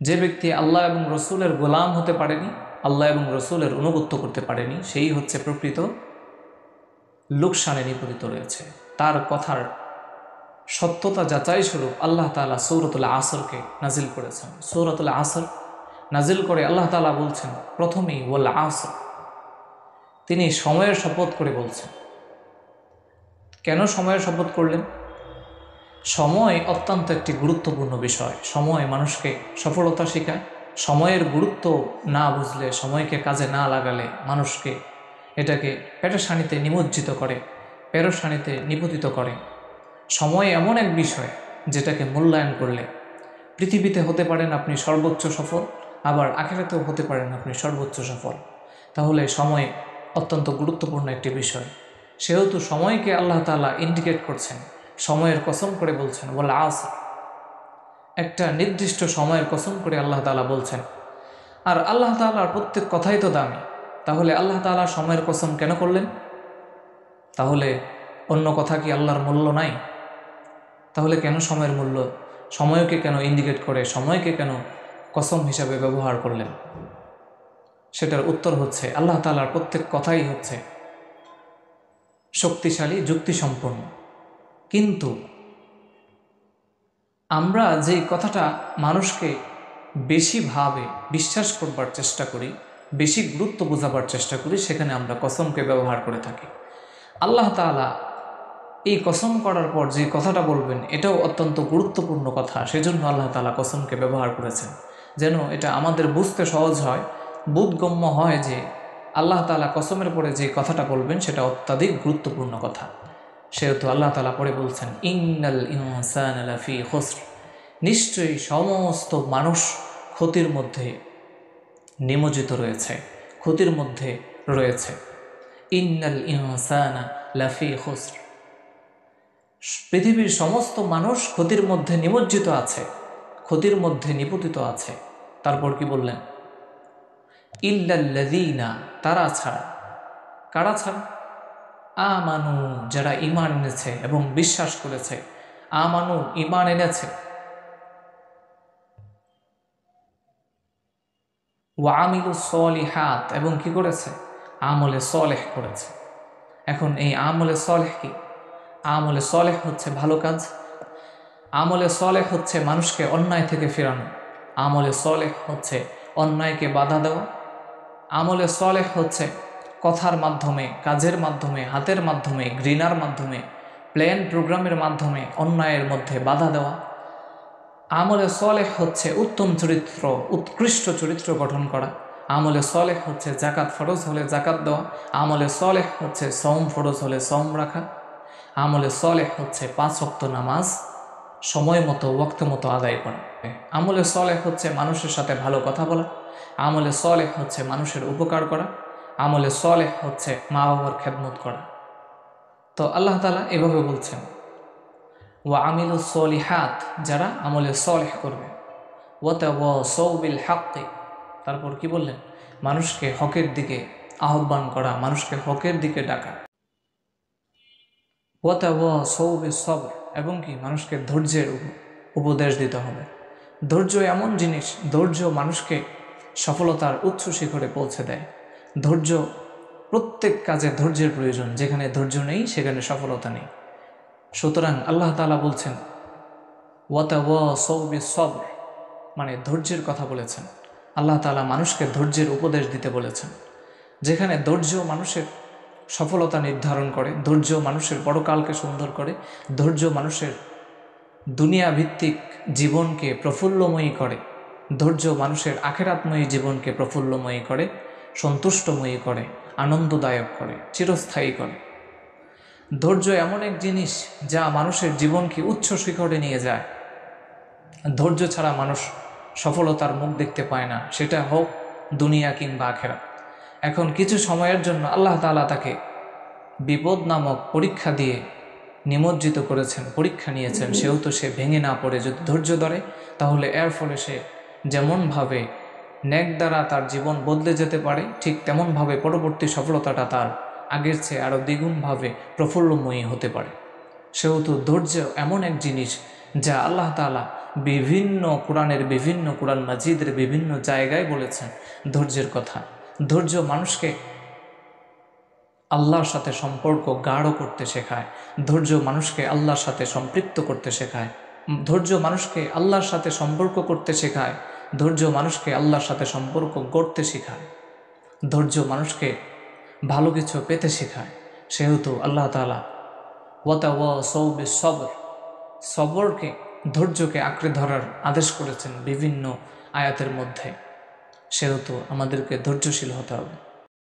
যে ব্যক্তি আল্লাহ এবং রসুলের গোলাম হতে পারেনি, আল্লাহ এবং রসুলের অনুগত্য করতে পারেনি, সেই হচ্ছে প্রকৃত লোকসানে নিপতিত রয়েছে। তার কথার সত্যতা যাচাই স্বরূপ আল্লাহ তাআলা সূরাতুল আসরকে নাজিল করেছেন। সূরাতুল আসর নাজিল করে আল্লাহ তাআলা বলছেন প্রথমেই ওয়াল আসর, তিনি সময়ের শপথ করে বলছেন। কেন সময়ের শপথ করলেন? সময় অত্যন্ত একটি গুরুত্বপূর্ণ বিষয়। সময় মানুষকে সফলতা শেখায়। সময়ের গুরুত্ব না বুঝলে, সময়কে কাজে না লাগালে মানুষকে এটাকে পেরেশানিতে নিমজ্জিত করে, পেরেশানিতে নিপতিত করে। সময় এমন এক বিষয় যেটাকে মূল্যায়ন করলে পৃথিবীতে হতে পারেন আপনি সর্বোচ্চ সফল, আবার আখিরাতেও হতে পারেন আপনি সর্বোচ্চ সফল। তাহলে সময় অত্যন্ত গুরুত্বপূর্ণ একটি বিষয়। সেহেতু সময়কে আল্লাহ তাআলা ইন্ডিকেট করছেন, সময়ের কসম করে বলছেন ওয়াল আসর, একটা নির্দিষ্ট সময়ের কসম করে আল্লাহ তাআলা বলছেন। আর আল্লাহ তাআলার প্রত্যেক কথাই তো দামি, তাহলে আল্লাহ তাআলা সময়ের কসম কেন করলেন? তাহলে অন্য কথা কি আল্লাহর মূল্য নাই? তাহলে কেন সময়ের মূল্য, সময়কে কেন ইন্ডিকেট করে, সময়কে কেন কসম হিসাবে ব্যবহার করলেন? সেটার উত্তর হচ্ছে আল্লাহ তাআলার প্রত্যেক কথাই হচ্ছে শক্তিশালী, যুক্তিসম্পন্ন। কিন্তু আমরা যেই কথাটা মানুষকে বেশিভাবে বিশ্বাস করবার চেষ্টা করি, বেশি গুরুত্ব বোঝাবার চেষ্টা করি, সেখানে আমরা কসমকে ব্যবহার করে থাকি। আল্লাহ তাআলা এই কসম করার পর যে কথাটা বলবেন এটাও অত্যন্ত গুরুত্বপূর্ণ কথা, সেজন্য আল্লাহ তাআলা কসমকে ব্যবহার করেছেন, যেন এটা আমাদের বুঝতে সহজ হয়, বোধগম্য হয় যে আল্লাহ তাআলা কসমের পরে যে কথাটা বলবেন সেটা অত্যাধিক গুরুত্বপূর্ণ কথা। সেহেতু আল্লাহ তাআলা পরে বলছেন ইন্নাল ইনসানা লাফি খুসর, নিশ্চয়ই সমস্ত মানুষ ক্ষতির মধ্যে নিমজ্জিত রয়েছে, ক্ষতির মধ্যে রয়েছে। ইন্নাল ইনসানা লাফি খুসর, পৃথিবীর সমস্ত মানুষ ক্ষতির মধ্যে নিমজ্জিত আছে, ক্ষতির মধ্যে নিপতিত আছে। তারপর কি বললেন? ইল্লাল্লাযীনা, তারা ছাড়া। কারা ছাড়া? আমানু, যারা ঈমান এনেছে এবং বিশ্বাস করেছে। আমানু, ঈমান এনেছে। ওয়া আমিলুস সলিহাত, এবং কি করেছে? আমলে সলেহ করেছে। এখন এই আমলে সলেহ কি? আমলে সলেহ হচ্ছে ভালো কাজ। আমলে সলেহ হচ্ছে মানুষকে অন্যায় থেকে ফেরানো। আমলে সলেহ হচ্ছে অন্যায়কে বাধা দেওয়া। আমলে সলেহ হচ্ছে কথার মাধ্যমে, কাজের মাধ্যমে, হাতের মাধ্যমে, ঘৃণার মাধ্যমে, প্ল্যান প্রোগ্রামের মাধ্যমে অন্যায়ের মধ্যে বাধা দেওয়া। আমলে সলেহ হচ্ছে উত্তম চরিত্র, উৎকৃষ্ট চরিত্র গঠন করা। আমলে সলেহ হচ্ছে জাকাত ফরজ হলে জাকাত দেওয়া। আমলে সলেহ হচ্ছে সওম ফরজ হলে সওম রাখা। আমলে সলেহ হচ্ছে 5 ওয়াক্ত নামাজ সময় মতো, ওয়াক্ত মতো আদায় করা। আমলে সলেহ হচ্ছে মানুষের সাথে ভালো কথা বলা। আমলে সলেহ হচ্ছে মানুষের উপকার করা। আমলে সলেহ হচ্ছে মা বাবার খেদমত করা। তো আল্লাহ তাআলা এভাবে বলছেন ওয়া আমিলুস সলিহাত, যারা আমলে সলেহ করবে। ওয়া তাওয়াসাউ বিল হাক্কি, তারপর কি বললেন? মানুষকে হকের দিকে আহ্বান করা, মানুষকে হকের দিকে ডাকা। ওয়া তাওয়াসাউ বিস সবর, এবং কি মানুষকে ধৈর্যের উপদেশ দিতে হবে। ধৈর্য এমন জিনিস, ধৈর্য মানুষকে সফলতার উচ্চ শিখরে পৌঁছে দেয়। ধৈর্য, প্রত্যেক কাজে ধৈর্যের প্রয়োজন। যেখানে ধৈর্য নেই সেখানে সফলতা নেই। সুতরাং আল্লাহ তাআলা বলছেন ওয়া তাওয়াসাউ বিস সবর, মানে ধৈর্যের কথা বলেছেন। আল্লাহ তাআলা মানুষকে ধৈর্যের উপদেশ দিতে বলেছেন। যেখানে ধৈর্য মানুষের সফলতা নির্ধারণ করে, ধৈর্য মানুষের পরকালকে সুন্দর করে, ধৈর্য মানুষের দুনিয়া ভিত্তিক জীবনকে প্রফুল্লময়ী করে, ধৈর্য মানুষের আখিরাতময়ী জীবনকে প্রফুল্লময়ী করে, সন্তুষ্টময়ী করে, আনন্দদায়ক করে, চিরস্থায়ী করে। ধৈর্য এমন এক জিনিস যা মানুষের জীবনকে উচ্চ শিখরে নিয়ে যায়। ধৈর্য ছাড়া মানুষ সফলতার মুখ দেখতে পায় না, সেটা হোক দুনিয়া কিংবা আখিরাত। এখন কিছু সময়ের জন্য আল্লাহ তাআলা তাকে বিপদ নামক পরীক্ষা দিয়ে নিমজ্জিত করেছেন, পরীক্ষা নিয়েছেন। সেহেতু সে ভেঙে না পড়ে যদি ধৈর্য ধরে, তাহলে এর ফলে সে যেমনভাবে নেক দ্বারা তার জীবন বদলে যেতে পারে, ঠিক তেমনভাবে পরবর্তী সফলতাটা তার আগের চেয়ে আরও দ্বিগুণভাবে প্রফুল্লময়ী হতে পারে। সেহেতু ধৈর্য এমন এক জিনিস যা আল্লাহ তাআলা কোরআন মাজিদের বিভিন্ন জায়গায় বলেছেন ধৈর্যের কথা। ধৈর্য মানুষকে আল্লাহর সাথে সম্পর্ক গাঢ় করতে শেখায়। ধৈর্য মানুষকে আল্লাহর সাথে সম্পৃক্ত করতে শেখায়। ধৈর্য মানুষকে আল্লাহর সাথে সম্পর্ক করতে শেখায়। ধৈর্য মানুষকে আল্লাহর সাথে সম্পর্ক গড়তে শেখায়। ধৈর্য মানুষকে ভালো কিছু পেতে শেখায়। সেহেতু আল্লাহ তাআলা ওয়াতাওয়াসাউ বিস-সবর, সবরকে, ধৈর্যকে আঁকড়ে ধরার আদেশ করেছেন বিভিন্ন আয়াতের মধ্যে। সেহেতু আমাদেরকে ধৈর্যশীল হতে হবে।